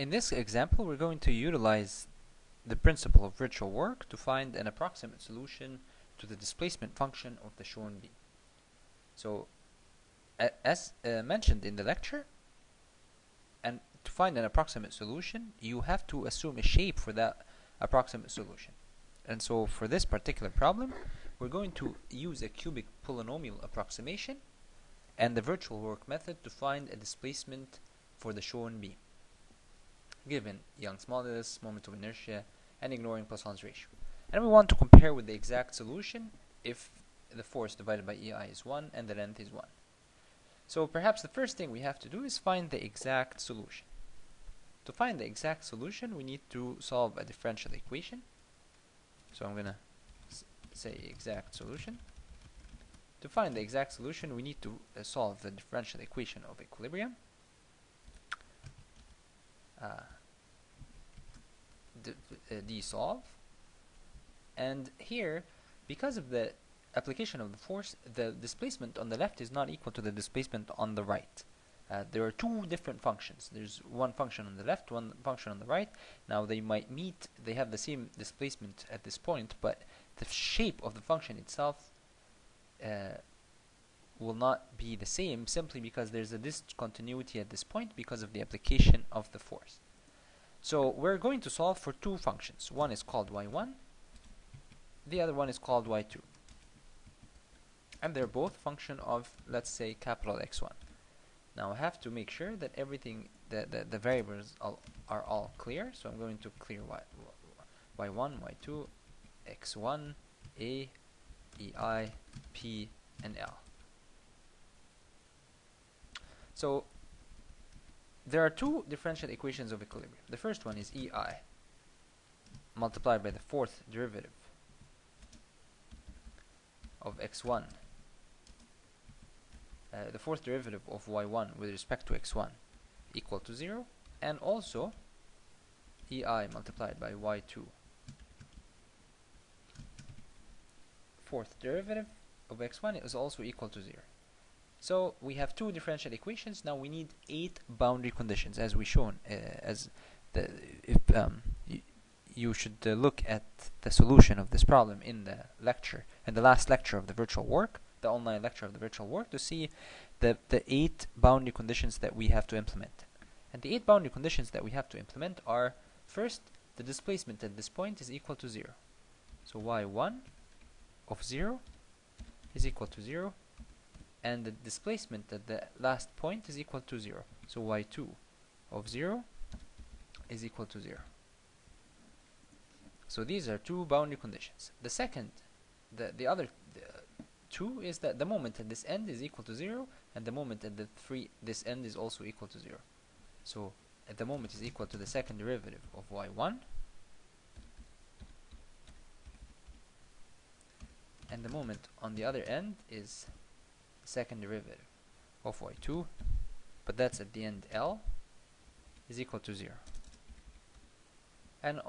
In this example, we're going to utilize the principle of virtual work to find an approximate solution to the displacement function of the shown beam. So, as mentioned in the lecture, and to find an approximate solution, you have to assume a shape for that approximate solution. And so, for this particular problem, we're going to use a cubic polynomial approximation and the virtual work method to find a displacement for the shown beam, given Young's modulus, moment of inertia, and ignoring Poisson's ratio. And we want to compare with the exact solution if the force divided by EI is 1 and the length is 1. So perhaps the first thing we have to do is find the exact solution. To find the exact solution, we need to solve a differential equation. So I'm going to say exact solution. To find the exact solution, we need to solve the differential equation of equilibrium. Solve, and here, because of the application of the force, the displacement on the left is not equal to the displacement on the right. There are two different functions. There's one function on the left, one function on the right. Now they might meet, they have the same displacement at this point, but the shape of the function itself will not be the same, simply because there's a discontinuity at this point because of the application of the force. So we're going to solve for two functions. One is called y1, the other one is called y2. And they're both function of, let's say, capital X1. Now I have to make sure that everything, the variables are all clear. So I'm going to clear y1, y2, x1, a, ei, p, and l. So there are two differential equations of equilibrium. The first one is EI multiplied by the fourth derivative of x1, the fourth derivative of y1 with respect to x1 equal to 0, and also EI multiplied by y2, fourth derivative of x1 is also equal to 0. So we have two differential equations. Now we need 8 boundary conditions, as we shown. You should look at the solution of this problem in the lecture, in the last lecture of the virtual work, the online lecture of the virtual work, to see the 8 boundary conditions that we have to implement. And the 8 boundary conditions that we have to implement are: first, the displacement at this point is equal to 0. So y1 of 0 is equal to 0. And the displacement at the last point is equal to 0. So y2 of 0 is equal to 0. So these are two boundary conditions. The second, the other two, is that the moment at this end is equal to 0, and the moment at this end is also equal to 0. So at the moment is equal to the second derivative of y1, and the moment on the other end is second derivative of y2, but that's at the end L is equal to 0. And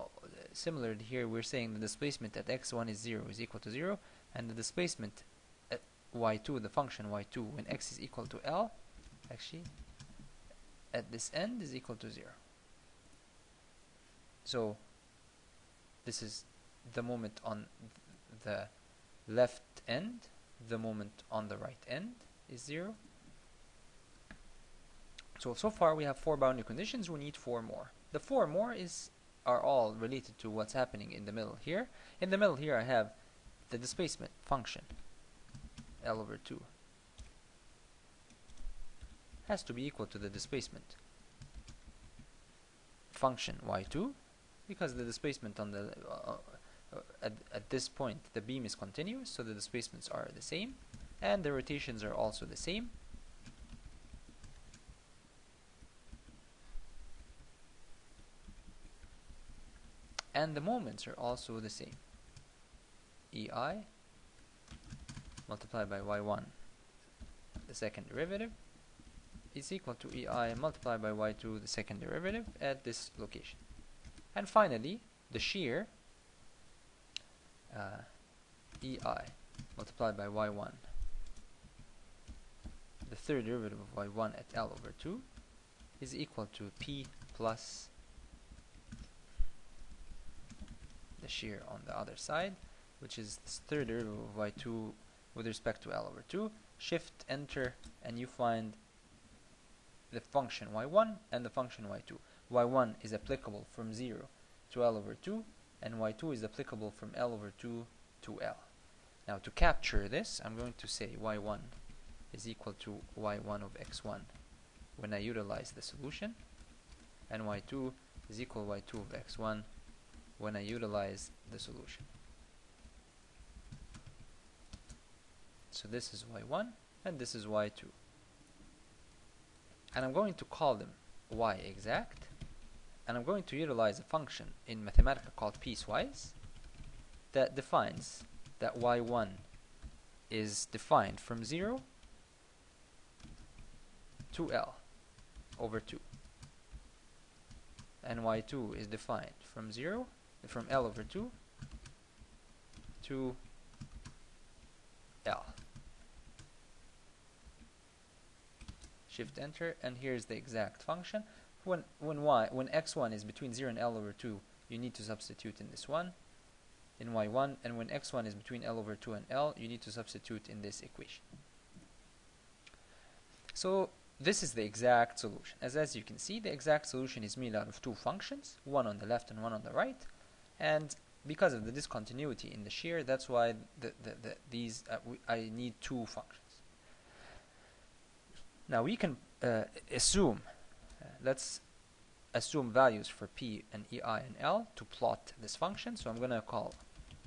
similarly here, we're saying the displacement at x1 is 0 is equal to 0, and the displacement at y2, the function y2, when x is equal to L, actually at this end is equal to 0. So this is the moment on the left end. The moment on the right end is 0. So far we have 4 boundary conditions. We need 4 more. The 4 more are all related to what's happening in the middle here. In the middle here, I have the displacement function L over 2 has to be equal to the displacement function y2, because the displacement on the at this point the beam is continuous, so the displacements are the same, and the rotations are also the same. And the moments are also the same. EI multiplied by y1, the second derivative, is equal to EI multiplied by y2, the second derivative, at this location. And finally, the shear EI multiplied by y1, the third derivative of y1 at L over 2, is equal to P plus the shear on the other side, which is this third derivative of y2 with respect to L over 2. Shift enter and you find the function y1 and the function y2. y1 is applicable from 0 to L over 2, and y2 is applicable from L over 2 to L. Now to capture this, I'm going to say y1 is equal to y1 of x1 when I utilize the solution, and y2 is equal to y2 of x1 when I utilize the solution. So this is y1 and this is y2. And I'm going to call them y exact, and I'm going to utilize a function in Mathematica called piecewise that defines that y1 is defined from 0 to L over 2, and y2 is defined from L over 2 to L. Shift enter, and here's the exact function. When x1 is between 0 and L over 2, you need to substitute in this one, in y1, and when x1 is between L over 2 and L, you need to substitute in this equation. So this is the exact solution. As you can see, the exact solution is made out of two functions, one on the left and one on the right, and because of the discontinuity in the shear, that's why I need two functions. Now we can assume, let's assume values for p and ei and l to plot this function. So I'm going to call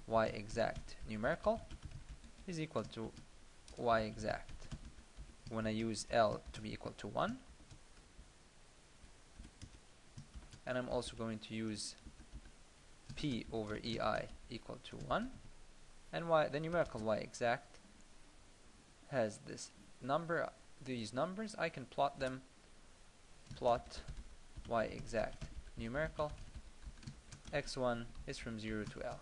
y exact numerical is equal to y exact when I use L to be equal to 1, and I'm also going to use P over EI equal to 1, and the numerical y exact has these numbers. I can plot them. Plot y exact numerical. x1 is from 0 to L,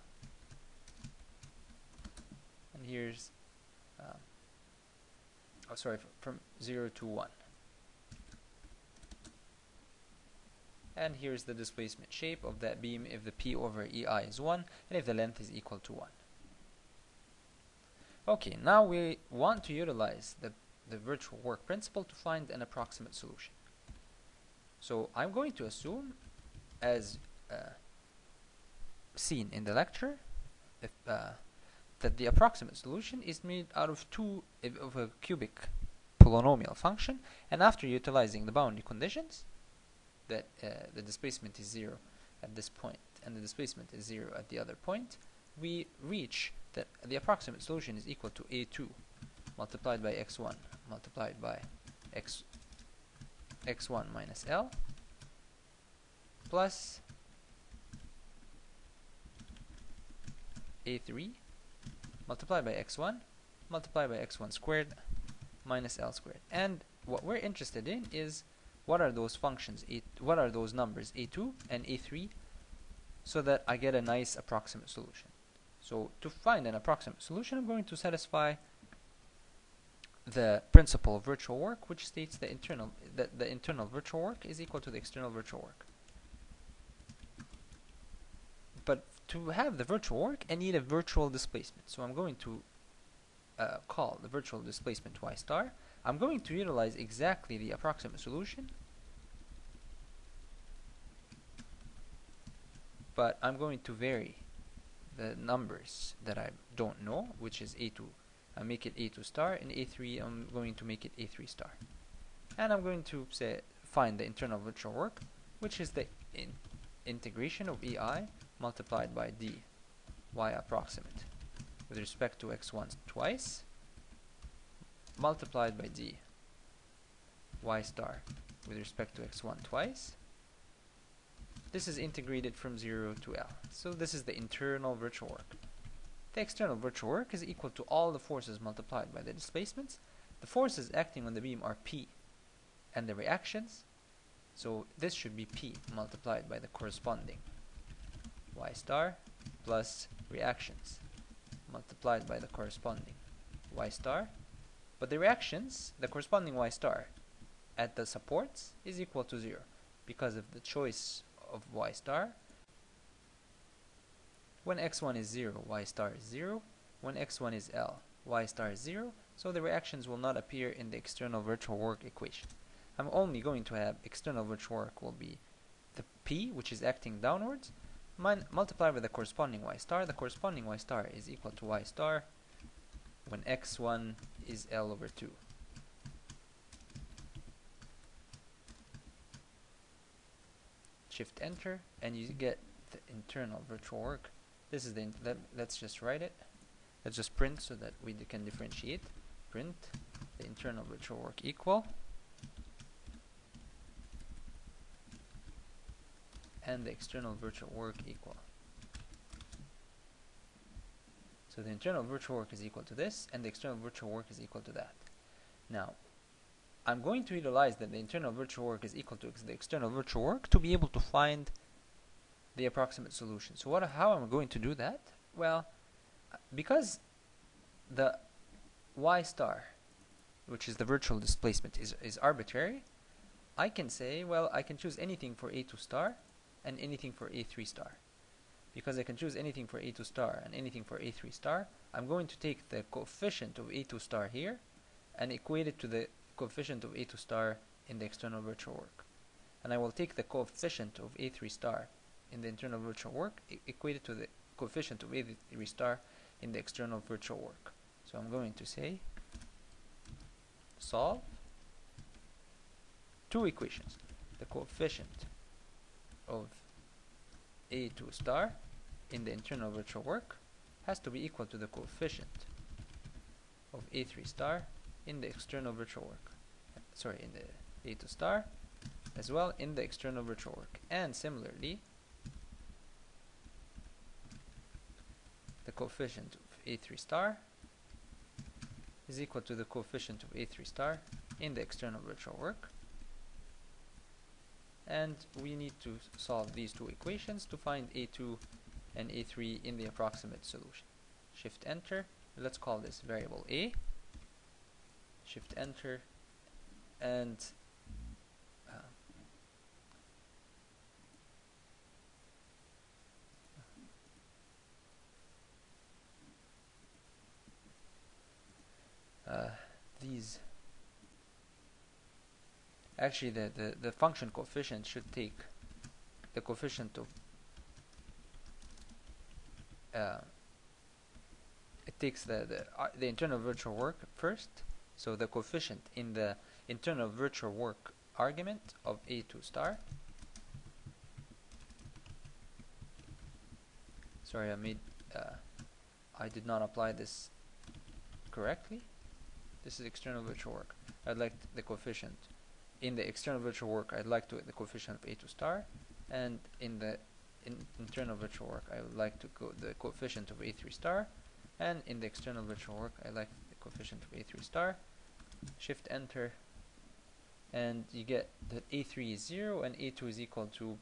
and here's from 0 to 1. And here's the displacement shape of that beam if the P over EI is 1 and if the length is equal to 1. Okay, now we want to utilize the virtual work principle to find an approximate solution. So I'm going to assume, as seen in the lecture, that the approximate solution is made out of a cubic polynomial function, and after utilizing the boundary conditions that the displacement is 0 at this point and the displacement is 0 at the other point, we reach that the approximate solution is equal to a2 multiplied by x1 multiplied by x1 minus L plus a3 multiplied by x1 multiplied by x1 squared minus L squared. And what we're interested in is what are those functions, what are those numbers a2 and a3, so that I get a nice approximate solution. So to find an approximate solution, I'm going to satisfy the principle of virtual work, which states the internal virtual work is equal to the external virtual work. But to have the virtual work, I need a virtual displacement. So I'm going to call the virtual displacement y star. I'm going to utilize exactly the approximate solution, but I'm going to vary the numbers that I don't know, which is a2. I make it a2 star, and a3 I'm going to make it a3 star. And I'm going to find the internal virtual work, which is the integration of ei multiplied by d y approximate with respect to x1 twice multiplied by d y star with respect to x1 twice. This is integrated from 0 to L. So this is the internal virtual work. The external virtual work is equal to all the forces multiplied by the displacements. The forces acting on the beam are P and the reactions. So this should be P multiplied by the corresponding y star plus reactions multiplied by the corresponding y star. But the reactions, the corresponding y star at the supports is equal to 0 because of the choice of y star. When x1 is 0, y star is 0. When x1 is L, y star is 0. So the reactions will not appear in the external virtual work equation. I'm only going to have external virtual work will be the P, which is acting downwards, multiplied by the corresponding y star. The corresponding y star is equal to y star when x1 is L over 2. Shift enter, and you get the internal virtual work. This is the let's just write it. Let's just print so that we can differentiate. Print the internal virtual work equal, and the external virtual work equal. So the internal virtual work is equal to this, and the external virtual work is equal to that. Now, I'm going to utilize that the internal virtual work is equal to the external virtual work to be able to find the approximate solution. So how am I going to do that? Well, because the y star, which is the virtual displacement, is arbitrary, I can say, well, I can choose anything for A2 star and anything for A3 star. Because I can choose anything for A2 star and anything for A3 star, I'm going to take the coefficient of A2 star here and equate it to the coefficient of A2 star in the external virtual work. And I will take the coefficient of A3 star in the internal virtual work, equate it to the coefficient of A3 star in the external virtual work. So I'm going to say solve two equations. The coefficient of A2 star in the internal virtual work has to be equal to the coefficient of A3 star in the external virtual work. Sorry, in the A2 star as well in the external virtual work. And similarly, the coefficient of A3 star is equal to the coefficient of A3 star in the external virtual work. And we need to solve these two equations to find A2 and A3 in the approximate solution. Shift enter. Let's call this variable A. Shift enter, and these actually the function coefficient should take the coefficient of it takes the internal virtual work first. So the coefficient in the internal virtual work argument of A2 star. Sorry, I did not apply this correctly. This is external virtual work. I'd like the coefficient in the external virtual work. I'd like the coefficient of A2 star, and in the internal virtual work, I would like to go the coefficient of A3 star, and in the external virtual work, I like the coefficient of A3 star. Shift enter, and you get that A3 is 0 and A2 is equal to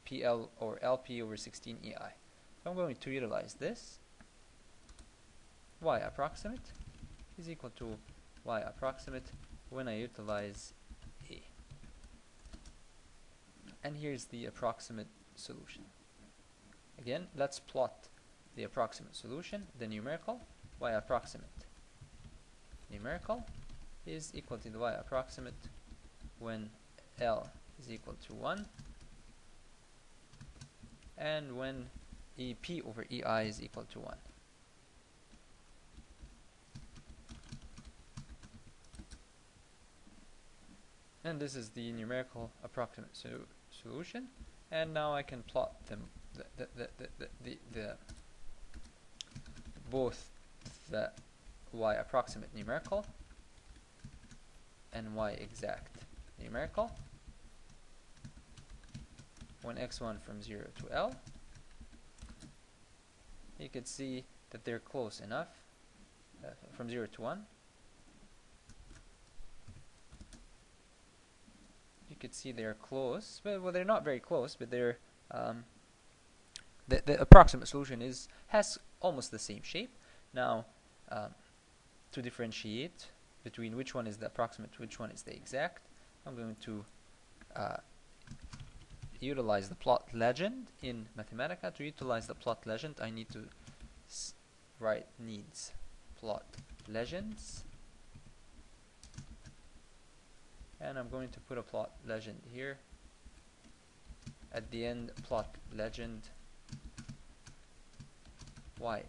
PL or LP over 16 EI. So I'm going to utilize this. Y approximate is equal to Y approximate when I utilize A. And here's the approximate solution. Again, let's plot the approximate solution, the numerical. Y approximate numerical is equal to the Y approximate when L is equal to 1 and when EP over EI is equal to 1. And this is the numerical approximate solution, and now I can plot them both the Y approximate numerical and Y exact numerical when x1 from 0 to L. You could see that they're close enough from 0 to 1. You could see they're close, but well, they're not very close, but they're the approximate solution has almost the same shape. Now, to differentiate between which one is the approximate, which one is the exact, I'm going to utilize the plot legend in Mathematica. To utilize the plot legend, I need to write needs plot legends, and I'm going to put a plot legend here. At the end, plot legend. Why?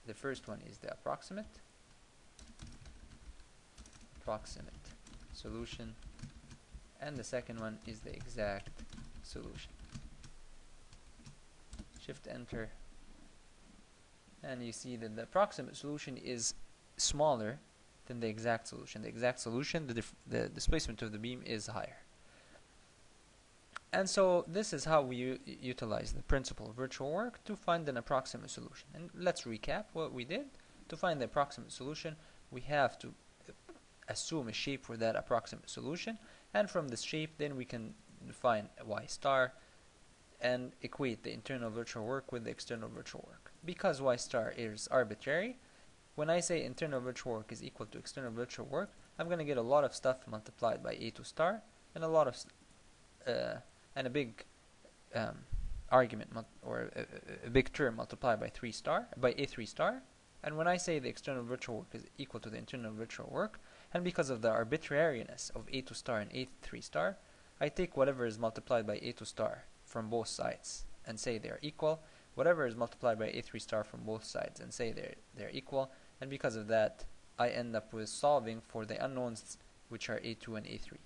The first one is the approximate solution, and the second one is the exact solution. Shift enter, and you see that the approximate solution is smaller than the exact solution. The exact solution, the displacement of the beam is higher. And so this is how we utilize the principle of virtual work to find an approximate solution. And let's recap what we did. To find the approximate solution, we have to assume a shape for that approximate solution, and from this shape then we can define a y star and equate the internal virtual work with the external virtual work. Because y star is arbitrary, when I say internal virtual work is equal to external virtual work, I'm going to get a lot of stuff multiplied by a2 star and a lot of and a big argument or a big term multiplied by a3 star. And when I say the external virtual work is equal to the internal virtual work, and because of the arbitrariness of a2 star and a3 star, I take whatever is multiplied by a2 star from both sides and say they're equal, whatever is multiplied by a3 star from both sides and say they're equal, and because of that I end up with solving for the unknowns, which are a2 and a3.